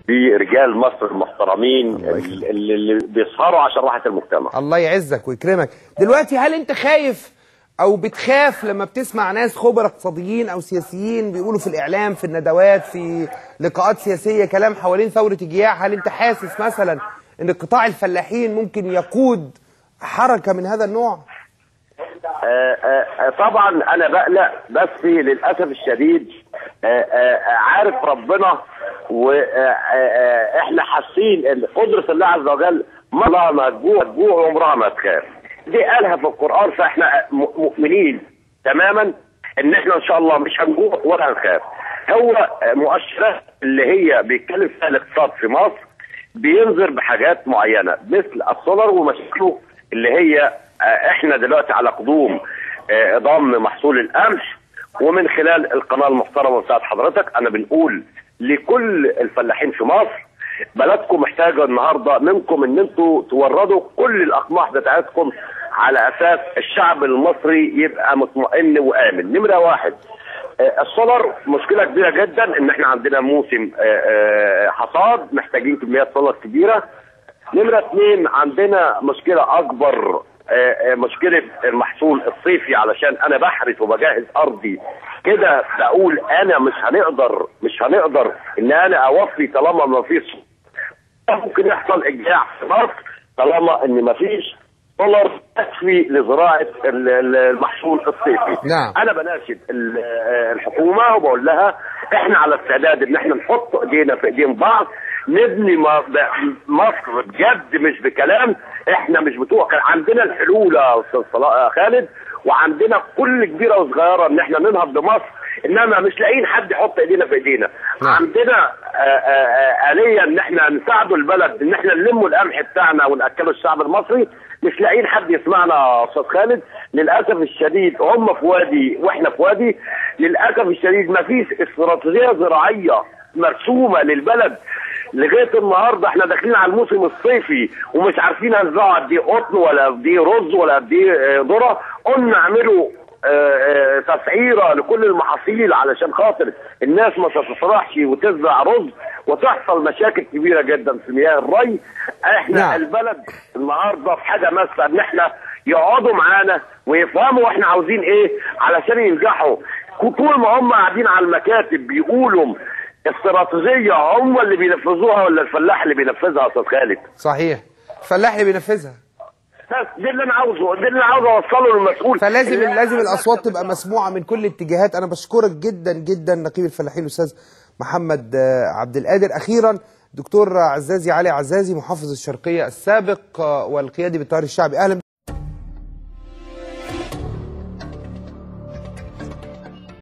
برجال مصر المحترمين اللي بيسهروا عشان راحه المجتمع. الله يعزك ويكرمك. دلوقتي هل انت خايف او بتخاف لما بتسمع ناس خبراء اقتصاديين او سياسيين بيقولوا في الاعلام، في الندوات، في لقاءات سياسيه كلام حوالين ثوره الجياع؟ هل انت حاسس مثلا ان قطاع الفلاحين ممكن يقود حركه من هذا النوع؟ طبعا انا بقلق، بس للاسف الشديد عارف ربنا، واحنا حاسين ان قدره الله عز وجل ما هتجوع وعمرها ما تخاف. دي قالها في القران، فاحنا مؤمنين تماما ان احنا ان شاء الله مش هنجوع ولا هنخاف. هو مؤشرات اللي هي بيتكلم فيها الاقتصاد في مصر بينذر بحاجات معينه مثل السولر ومشاكله، اللي هي احنا دلوقتي على قدوم ضم محصول القمح. ومن خلال القناه المحترمه بتاعت حضرتك انا بنقول لكل الفلاحين في مصر، بلدكم محتاجه النهارده منكم ان انتوا توردوا كل الاقماح بتاعتكم على اساس الشعب المصري يبقى مطمئن وامن. نمره واحد، السولر مشكله كبيره جدا، ان احنا عندنا موسم حصاد محتاجين كميات سولر كبيره. نمره اثنين، عندنا مشكله اكبر، مشكله المحصول الصيفي، علشان انا بحرث وبجهز ارضي كده، بقول انا مش هنقدر ان انا اوفي طالما ما فيش. ممكن يحصل اجياع في مصر طالما ان ما فيش سولر تكفي لزراعه المحصول الصيفي. نعم. انا بناشد الحكومه وبقول لها احنا على استعداد ان احنا نحط ايدينا في ايدين بعض، نبني مصر بجد مش بكلام. احنا مش بتوع، كان عندنا الحلول يا استاذ خالد، وعندنا كل كبيره وصغيره ان احنا ننهض بمصر، انما مش لاقيين حد يحط ايدينا في ايدينا. عندنا آلية ان احنا نساعدوا البلد ان احنا نلموا القمح بتاعنا وناكله الشعب المصري، مش لاقيين حد يسمعنا يا استاذ خالد. للاسف الشديد هم في وادي واحنا في وادي، للاسف الشديد ما فيش استراتيجيه زراعيه مرسومه للبلد. لغايه النهارده احنا داخلين على الموسم الصيفي ومش عارفين هنزرع قد ايه قطن ولا قد ايه رز ولا قد ايه ذره. قلنا اعملوا تسعيره لكل المحاصيل علشان خاطر الناس ما تتسرحش وتزرع رز وتحصل مشاكل كبيره جدا في مياه الري. احنا البلد النهارده في حاجه مثلا ان احنا يقعدوا معانا ويفهموا احنا عاوزين ايه علشان ينجحوا. طول ما هم قاعدين على المكاتب بيقولوا استراتيجيه هم اللي بينفذوها ولا الفلاح اللي بينفذها يا استاذ خالد؟ صحيح، الفلاح اللي بينفذها. بس ده اللي انا عاوز اوصله للمسؤول. فلازم الاصوات تبقى مسموعه من كل الاتجاهات. انا بشكرك جدا جدا نقيب الفلاحين الاستاذ محمد عبد القادر. اخيرا دكتور عزازي علي عزازي، محافظ الشرقيه السابق والقيادي بالتيار الشعبي، اهلا